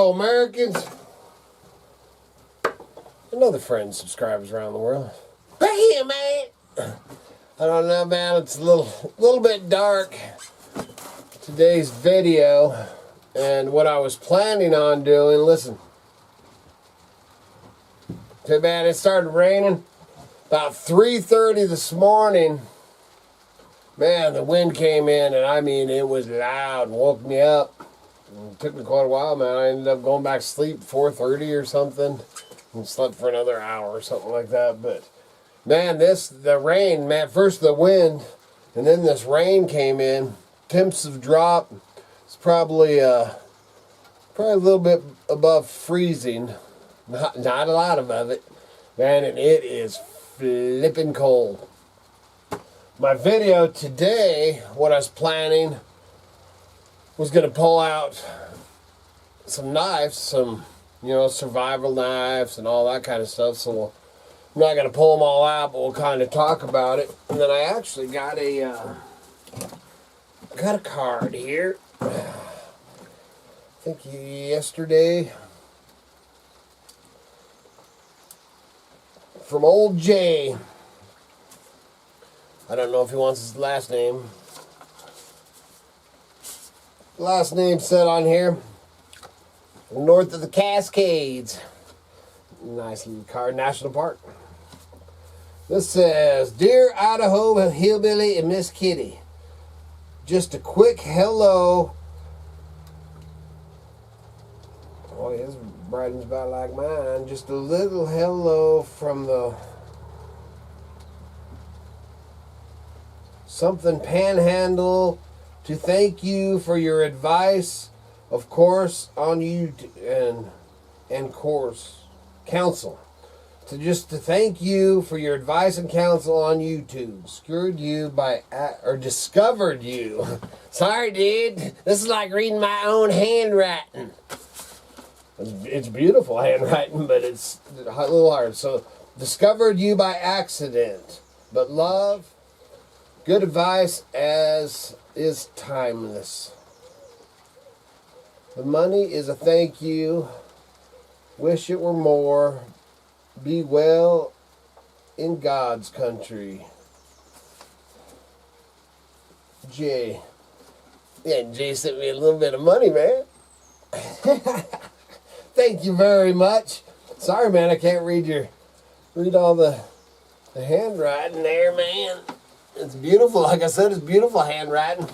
fellow Americans and other friends, subscribers around the world. Right here, man. I don't know, man. It's a little bit dark. Today's video and what I was planning on doing. Listen, okay, man. It started raining about 3:30 this morning. Man, the wind came in, and I mean, it was loud and woke me up. It took me quite a while, man. I ended up going back to sleep 4:30 or something and slept for another hour or something like that. But man, the rain, man, first the wind and then this rain came in. Temps have dropped. It's probably a little bit above freezing. Not a lot of it, man, and it is flipping cold. My video today, what I was planning, was going to pull out some knives, some, survival knives and all that kind of stuff. So I'm not going to pull them all out, but we'll kind of talk about it. And then I actually got a card here. I think yesterday from old Jay. I don't know if he wants his last name. Last name said on here, north of the Cascades. Nice little card, National Park. This says, Dear Idaho Hillbilly and Miss Kitty, just a quick hello. Oh, his writing's about like mine. Just a little hello from the something Panhandle to thank you for your advice, of course, on you and course counsel. To thank you for your advice and counsel on YouTube. Discovered you. Sorry, dude. This is like reading my own handwriting. It's beautiful handwriting, but it's a little hard. So, discovered you by accident, but love. Good advice as is timeless. The money is a thank you. Wish it were more. Be well in God's country. Jay. Yeah, Jay sent me a little bit of money, man. Thank you very much. Sorry, man, I can't read all the handwriting there, man. It's beautiful. Like I said, it's beautiful handwriting.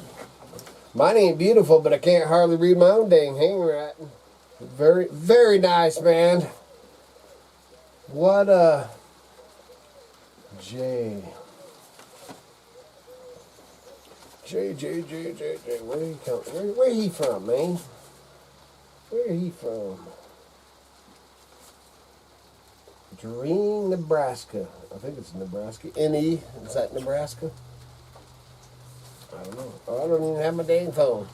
Mine ain't beautiful, but I can't hardly read my own dang handwriting. Very, very nice, man. What Jay. Where he from, man? Where he from? Dream, Nebraska. I think it's Nebraska. N.E. Is that Nebraska? I don't know. I don't even have my dang phone.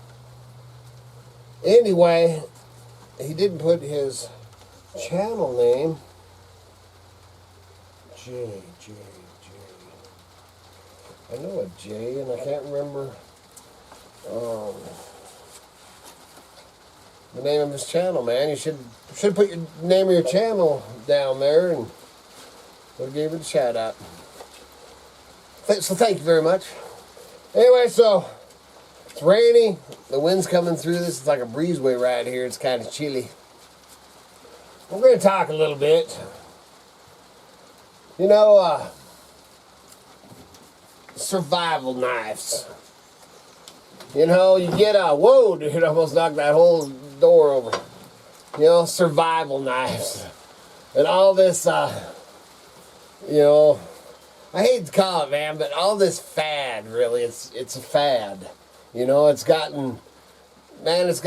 Anyway, he didn't put his channel name. J. I know a J, and I can't remember the name of his channel, man. You should put your name of your channel down there, and we'll give it a shout out. So thank you very much. Anyway, so it's rainy. The wind's coming through. This is like a breezeway right here. It's kind of chilly. We're going to talk a little bit. Survival knives. You get whoa, dude, almost knocked that whole door over. Survival knives. And all this, I hate to call it, man, but all this fad, really, it's a fad. It's gotten, as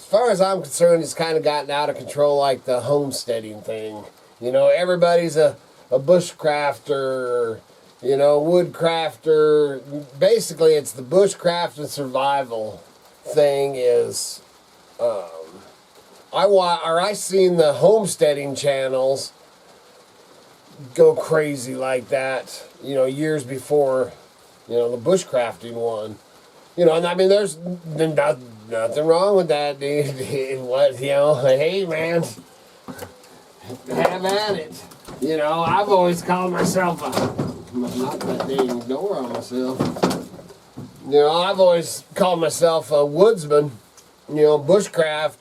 far as I'm concerned, it's kind of gotten out of control, like the homesteading thing. Everybody's a bushcrafter, woodcrafter. Basically, it's the bushcraft and survival thing is, I seen the homesteading channels go crazy like that, years before, the bushcrafting one. You know, and I mean, there's nothing wrong with that, dude. What, you know, hey, man, have at it. You know, I've always called myself not that dang door on myself. You know, I've always called myself a woodsman. You know, bushcraft.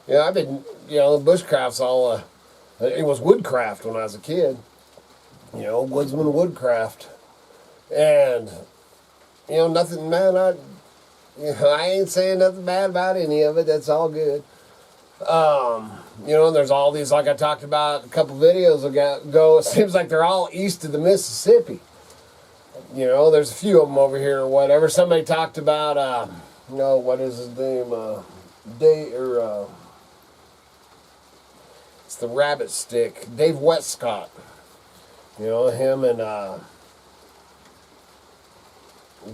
You know, I've been, you know, bushcraft's all, it was woodcraft when I was a kid. You know, woodsman woodcraft. And, you know, nothing, man, I ain't saying nothing bad about any of it. That's all good. You know, and there's all these, like I talked about a couple videos ago, it seems like they're all east of the Mississippi. You know, there's a few of them over here or whatever. Somebody talked about, you know, what is his name? It's the rabbit stick. Dave Westcott. You know, him and,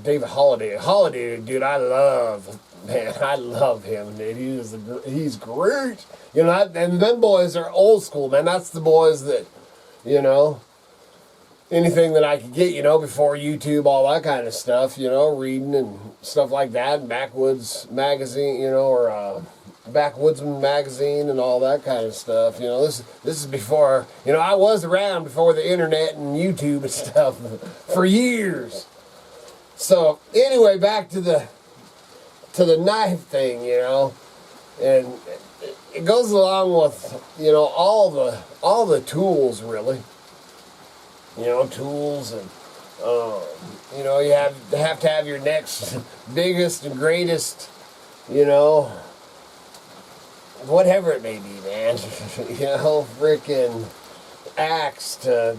David Howdy. Howdy, dude, I love him, dude. He's great. You know, and them boys are old school, man. That's the boys that, you know, anything that I could get, you know, before YouTube, all that kind of stuff, you know, reading and stuff like that, Backwoods magazine, you know, or Backwoodsman magazine and all that kind of stuff. You know, this is before, you know, I was around before the internet and YouTube and stuff for years. So anyway, back to the knife thing, you know, and it goes along with, you know, all the tools really, you know, tools and you know, you have to have your next biggest and greatest, you know, whatever it may be, man. You know, freaking axe to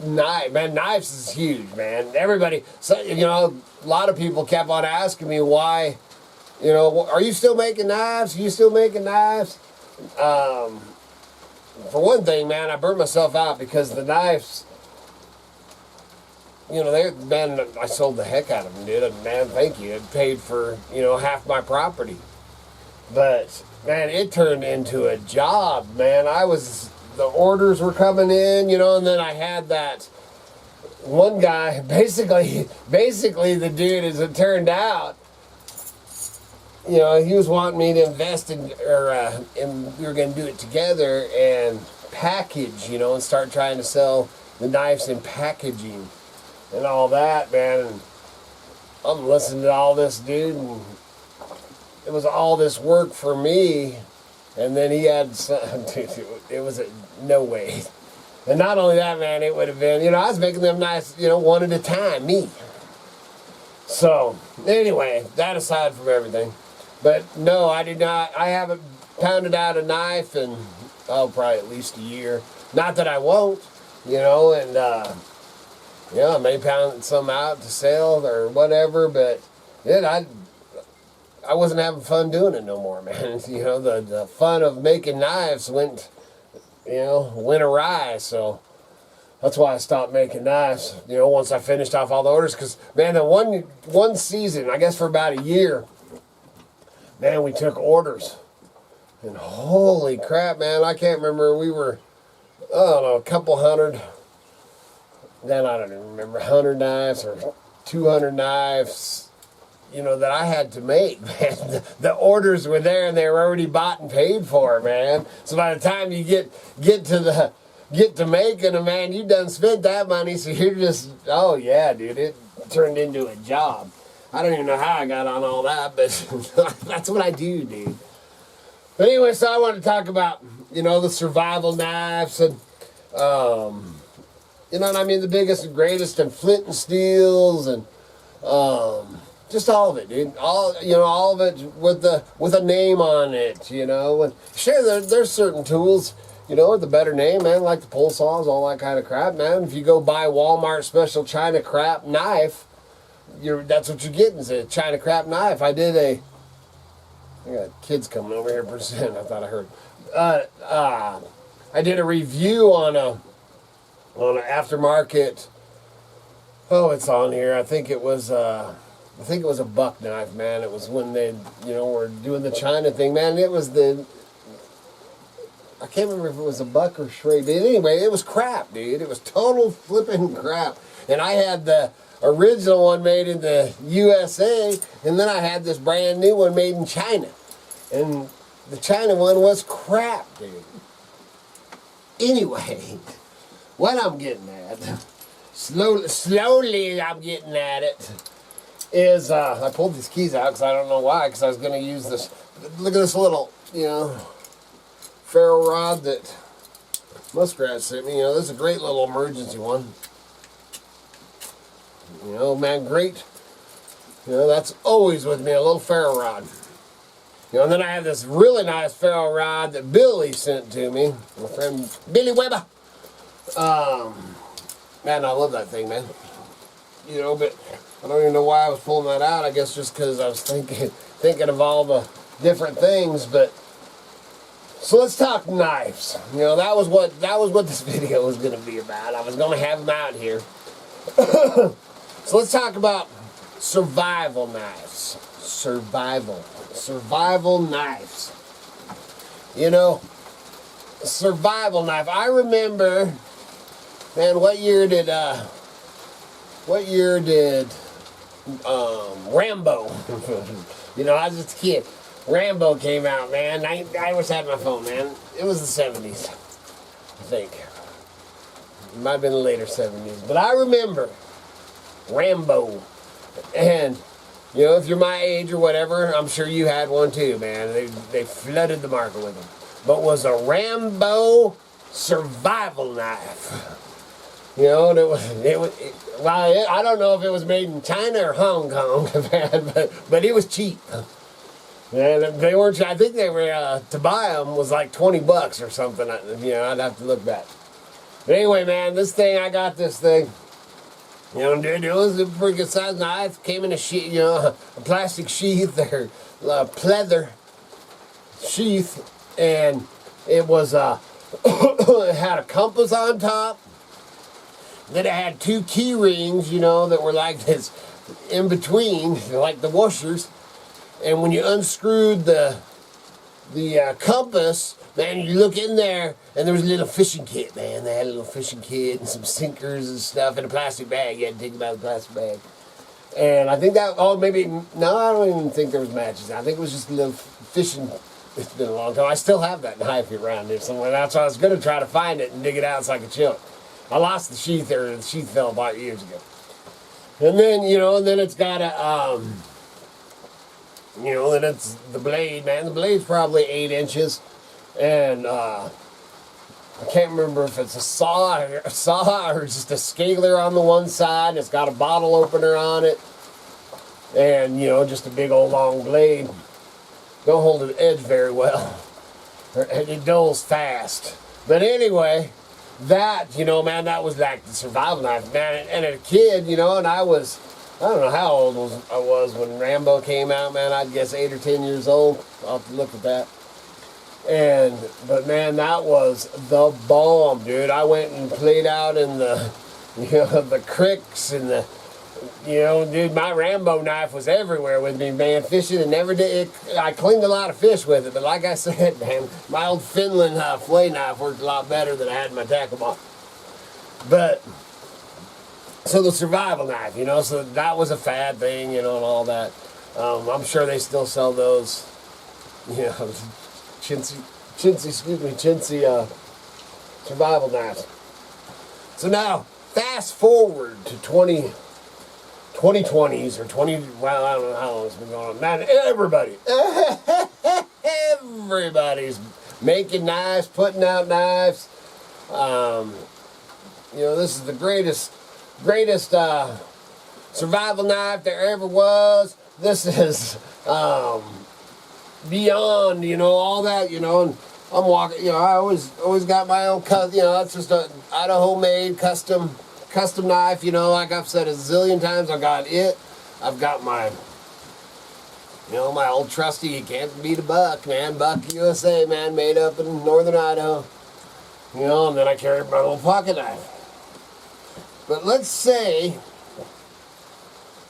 knife, man. Knives is huge, man. Everybody, so, you know, a lot of people kept on asking me why, you know, are you still making knives? Are you still making knives? For one thing, man, I burned myself out because the knives, you know, man, I sold the heck out of them, dude. And man, thank you. It paid for, you know, half my property. But, man, it turned into a job, man. The orders were coming in, you know, and then I had that one guy, basically the dude, as it turned out, you know, he was wanting me to invest in, or we were going to do it together and package, you know, and start trying to sell the knives in packaging and all that, man. And I'm listening to all this, dude, and it was all this work for me. And then he had some, dude, it was no way. And not only that, man, it would have been, you know, I was making them nice, you know, one at a time, me. So, anyway, that aside from everything. But no, I haven't pounded out a knife in, probably at least a year. Not that I won't, you know, and, yeah, I may pound some out to sell or whatever, but, yeah, I wasn't having fun doing it no more, man. You know, the fun of making knives went awry, so that's why I stopped making knives, you know, once I finished off all the orders, because, man, the one season, I guess for about a year, man, we took orders, and holy crap, man, I can't remember, we were, I don't know, a couple hundred, then I don't even remember, 100 knives or 200 knives, you know, that I had to make, man. The orders were there and they were already bought and paid for, man. So by the time you get to making them, man, you done spent that money, so you're just, oh yeah, dude, it turned into a job. I don't even know how I got on all that, but that's what I do, dude. But anyway, so I wanted to talk about, you know, the survival knives and, you know what I mean, the biggest and greatest and flint and steels and, just all of it, dude. All of it with a name on it, you know. And sure, there's certain tools, you know, with a better name, man, like the pull saws, all that kind of crap, man. If you go buy Walmart special China crap knife, that's what you're getting, is a China crap knife. I got kids coming over here pretty soon. I thought I heard. I did a review on an aftermarket. Oh, it's on here. I think it was a buck knife, man. It was when they, you know, were doing the China thing, man. It was I can't remember if it was a buck or Shrey, but anyway, it was crap, dude. It was total flipping crap. And I had the original one made in the USA, and then I had this brand new one made in China. And the China one was crap, dude. Anyway, what I'm getting at, slowly I'm getting at it, is I pulled these keys out because I don't know why, because I was going to use this. Look at this little, you know, ferro rod that Bushcraft sent me. You know, this is a great little emergency one. You know, man, great. You know, that's always with me, a little ferro rod. You know, and then I have this really nice ferro rod that Billy sent to me. My friend Billy Weber. Man, I love that thing, man. You know, but I don't even know why I was pulling that out. I guess just because I was thinking of all the different things. But so let's talk knives. You know, that was what this video was going to be about. I was going to have them out here. So let's talk about survival knives. Survival knives. You know, survival knife. I remember, man, what year did Rambo? You know, I was just a kid. Rambo came out, man. I always had my phone, man. It was the 70s, I think. It might have been the later 70s. But I remember Rambo. And, you know, if you're my age or whatever, I'm sure you had one too, man. They flooded the market with them. But was a Rambo survival knife. You know, and well, I don't know if it was made in China or Hong Kong, man, but it was cheap. And they weren't, I think they were, to buy them was like 20 bucks or something. You know, I'd have to look back. But anyway, man, this thing, I got this thing. You know, dude, it was a pretty good size knife. Came in a sheath, you know, a plastic sheath or pleather sheath. And it was, it had a compass on top. Then it had two key rings, you know, that were like this in between, like the washers. And when you unscrewed the compass, man, you look in there, and there was a little fishing kit, man. They had a little fishing kit and some sinkers and stuff in a plastic bag. You had to take them out of the plastic bag. And I think that, oh, maybe, no, I don't even think there was matches. I think it was just a little fishing. It's been a long time. I still have that knife around here somewhere. That's why I was going to try to find it and dig it out so I could chill it. I lost the sheath there. The sheath fell apart years ago. And then, you know, and then it's got a, you know, then it's the blade, man. The blade's probably 8 inches. And, I can't remember if it's a saw or just a scaler on the one side. It's got a bottle opener on it. And, you know, just a big old long blade. Don't hold the edge very well. It dulls fast. But anyway, that, you know, man, that was like the survival knife, man. And as a kid, you know, and I don't know how old I was when Rambo came out, man. I'd guess 8 or 10 years old. I'll have to look at that. But man, that was the bomb, dude. I went and played out in the, you know, the creeks and the, you know, dude, my Rambo knife was everywhere with me, man, fishing, and never did it. I cleaned a lot of fish with it, but like I said, man, my old Finland fillet knife worked a lot better than I had in my tackle box. But, so the survival knife, you know, so that was a fad thing, you know, and all that. I'm sure they still sell those, you know, chintzy survival knives. So now, fast forward to 2020s or 20, well, I don't know how long it's been going on. Man, everybody's making knives, putting out knives. You know, this is the greatest survival knife there ever was. This is beyond, you know, all that, you know, and I'm walking, you know, I always got my own, you know, it's just an Idaho made custom knife, you know, like I've said a zillion times. I've got my, you know, my old trusty, you can't beat a buck, man, Buck USA, man, made up in northern Idaho, you know, and then I carried my little pocket knife. But let's say,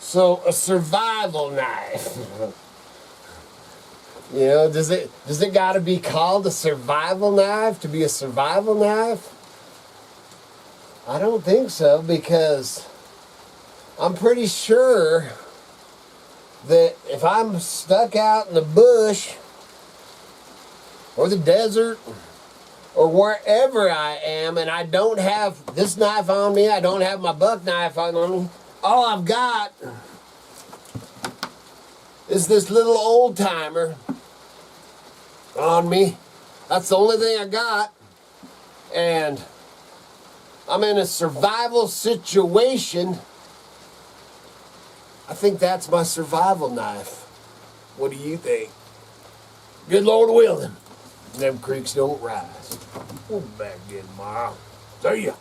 so a survival knife, you know, does it got to be called a survival knife to be a survival knife? I don't think so, because I'm pretty sure that if I'm stuck out in the bush or the desert or wherever I am and I don't have this knife on me, I don't have my buck knife on me, all I've got is this little old timer on me. That's the only thing I got. And I'm in a survival situation. I think that's my survival knife. What do you think? Good Lord willing, them creeks don't rise. We'll be back again tomorrow. See ya.